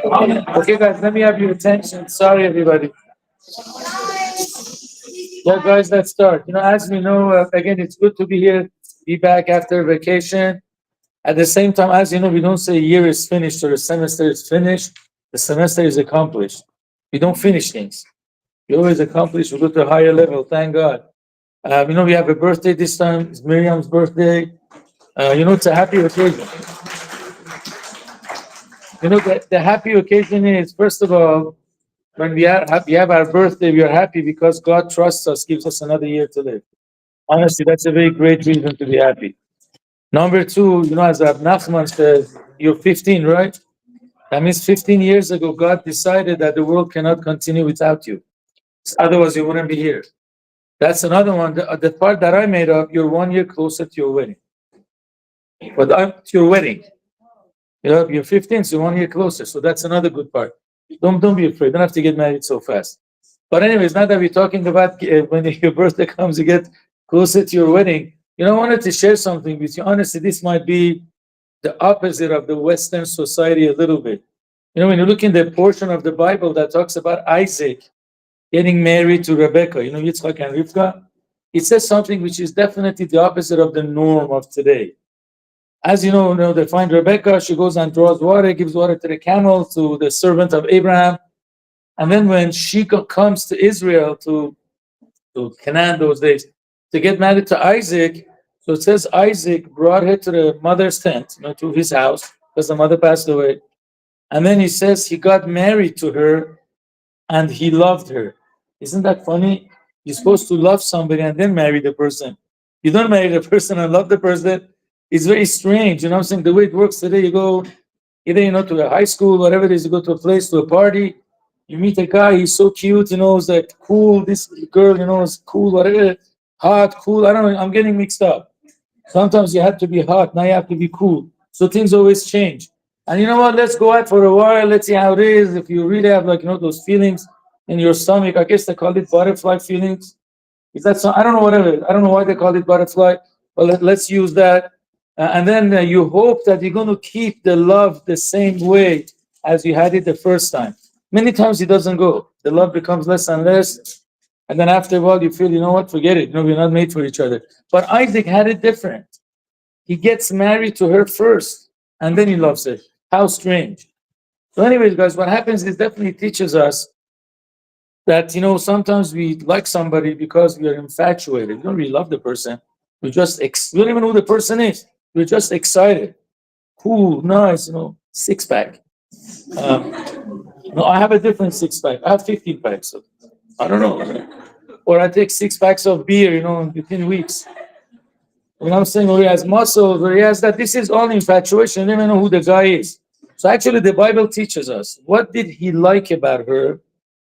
Okay, guys, let me have your attention. Sorry, everybody. Yeah, guys, let's start. As we know, again, it's good to be here, be back after vacation. At the same time, as you know, we don't say a year is finished or a semester is finished. The semester is accomplished. We don't finish things. We always accomplish. We go to a higher level. Thank God. We have a birthday this time. It's Miriam's birthday. It's a happy occasion. The happy occasion is, first of all, when we have our birthday, we are happy because God trusts us, gives us another year to live. Honestly, that's a very great reason to be happy. Number two, as Rab Nachman says, you're 15, right? That means 15 years ago, God decided that the world cannot continue without you. Otherwise, you wouldn't be here. That's another one. The part that I made up, you're 1 year closer to your wedding. But to your wedding. You're 15, so 1 year closer. So that's another good part. Don't be afraid. Don't have to get married so fast. But anyways, now that we're talking about when your birthday comes, you get closer to your wedding. I wanted to share something with you. Honestly, this might be the opposite of the Western society a little bit. When you look in the portion of the Bible that talks about Isaac getting married to Rebecca, Yitzchak and Rivka, it says something which is definitely the opposite of the norm of today. As you know, they find Rebecca, she goes and draws water, gives water to the camel, to the servant of Abraham. And then when she comes to Israel, to Canaan those days, to get married to Isaac, so it says Isaac brought her to the mother's tent, to his house, because the mother passed away. And then he says he got married to her and he loved her. Isn't that funny? You're supposed to love somebody and then marry the person. You don't marry the person and love the person. It's very strange. I'm saying? The way it works today, you go either, to a high school, whatever it is, you go to a place, to a party, you meet a guy, he's so cute, it's like cool, this girl, is cool, whatever, hot, cool, I don't know, I'm getting mixed up. Sometimes you have to be hot, now you have to be cool. So things always change. And you know what, let's go out for a while, let's see how it is. If you really have those feelings in your stomach, I guess they call it butterfly feelings. Is that so? I don't know what it is. I don't know why they call it butterfly, but let's use that. And then you hope that you're going to keep the love the same way as you had it the first time. Many times it doesn't go. The love becomes less and less. And then after a while, you feel, what, forget it. We're not made for each other. But Isaac had it different. He gets married to her first, and then he loves her. How strange. So anyways, guys, what happens is definitely teaches us that, sometimes we like somebody because we are infatuated. We don't really love the person. We don't even know who the person is. We're just excited. Cool, nice, six-pack. No, I have a different six-pack. I have 15 packs. So I don't know. Or I take 6 packs of beer, within weeks. I'm saying? Or he has muscles, or he has that. This is all infatuation. You don't even know who the guy is. So actually, the Bible teaches us, what did he like about her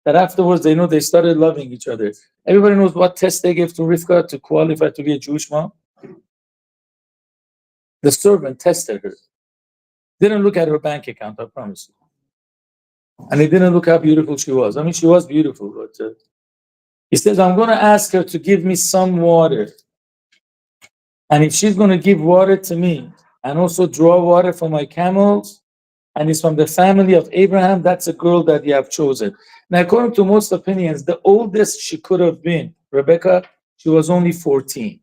that afterwards they started loving each other? Everybody knows what test they gave to Rivka to qualify to be a Jewish mom. The servant tested her. Didn't look at her bank account, I promise you. And he didn't look how beautiful she was. I mean, she was beautiful, but he says, I'm going to ask her to give me some water. And if she's going to give water to me and also draw water for my camels, and it's from the family of Abraham, that's a girl that you have chosen. Now, according to most opinions, the oldest she could have been, Rebecca, she was only 14.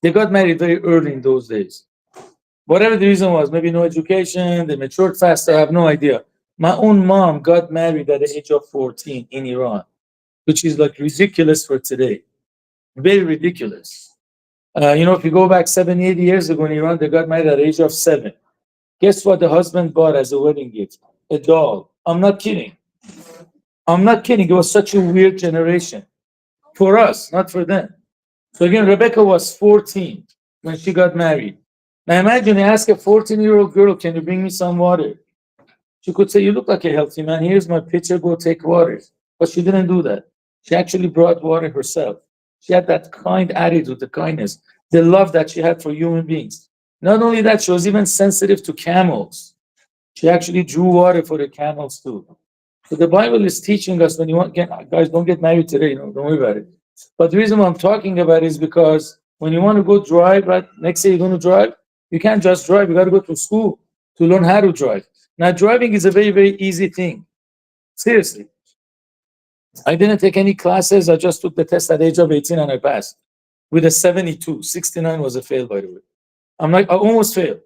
They got married very early in those days. Whatever the reason was, maybe no education, they matured fast, I have no idea. My own mom got married at the age of 14 in Iran, which is like ridiculous for today. Very ridiculous. If you go back 70, 80 years ago in Iran, they got married at the age of 7. Guess what the husband bought as a wedding gift? A doll. I'm not kidding. It was such a weird generation. For us, not for them. So again, Rebecca was 14 when she got married. Now imagine you ask a 14-year-old girl, can you bring me some water? She could say, you look like a healthy man. Here's my pitcher, go take water. But she didn't do that. She actually brought water herself. She had that kind attitude, the kindness, the love that she had for human beings. Not only that, she was even sensitive to camels. She actually drew water for the camels too. So the Bible is teaching us, when you want, guys, don't get married today, don't worry about it. But the reason why I'm talking about it is because when you want to go drive, right, next day you're going to drive, you can't just drive, you got to go to school to learn how to drive. Now, driving is a very, very easy thing. Seriously. I didn't take any classes. I just took the test at the age of 18 and I passed with a 72. 69 was a fail, by the way. I'm like, I almost failed.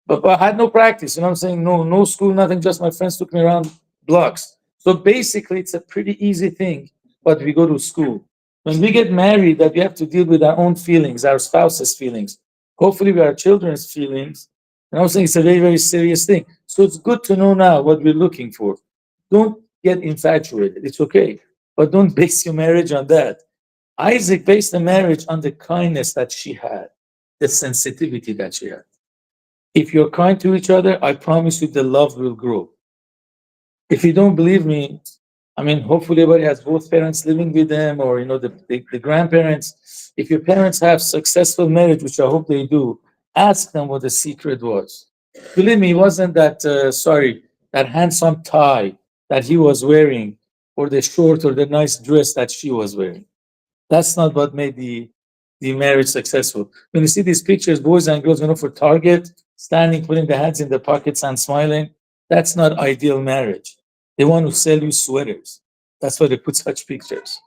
But I had no practice. You know what I'm saying? No school, nothing. Just my friends took me around blocks. So basically, it's a pretty easy thing, but we go to school. When we get married, that we have to deal with our own feelings, our spouse's feelings, hopefully with our children's feelings. And I was saying it's a very, very serious thing. So it's good to know now what we're looking for. Don't get infatuated. It's okay. But don't base your marriage on that. Isaac based the marriage on the kindness that she had, the sensitivity that she had. If you're kind to each other, I promise you the love will grow. If you don't believe me, I mean, hopefully everybody has both parents living with them or, the grandparents. If your parents have successful marriage, which I hope they do, ask them what the secret was. Believe me, it wasn't that handsome tie that he was wearing or the short or the nice dress that she was wearing. That's not what made the marriage successful. When you see these pictures, boys and girls going for Target, standing, putting their hands in their pockets and smiling, that's not ideal marriage. They want to sell you sweaters. That's why they put such pictures.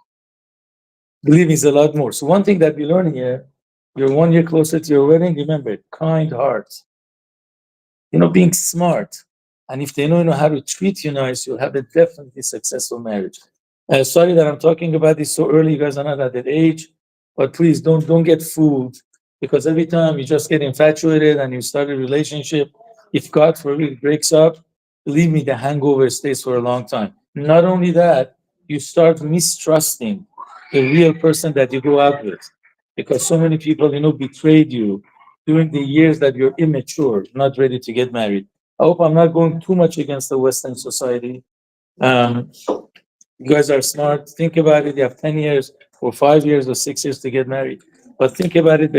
Believe me, it's a lot more. So one thing that we learn here, you're 1 year closer to your wedding, remember, kind hearts. Being smart. And if they don't know how to treat you nice, you'll have a definitely successful marriage. Sorry that I'm talking about this so early. You guys are not at that age, but please don't get fooled because every time you just get infatuated and you start a relationship, if God forbid breaks up, believe me, the hangover stays for a long time. Not only that, you start mistrusting the real person that you go out with because so many people, betrayed you during the years that you're immature, not ready to get married. I hope I'm not going too much against the Western society. Um, you guys are smart. Think about it. You have 10 years or 5 years or 6 years to get married. But think about it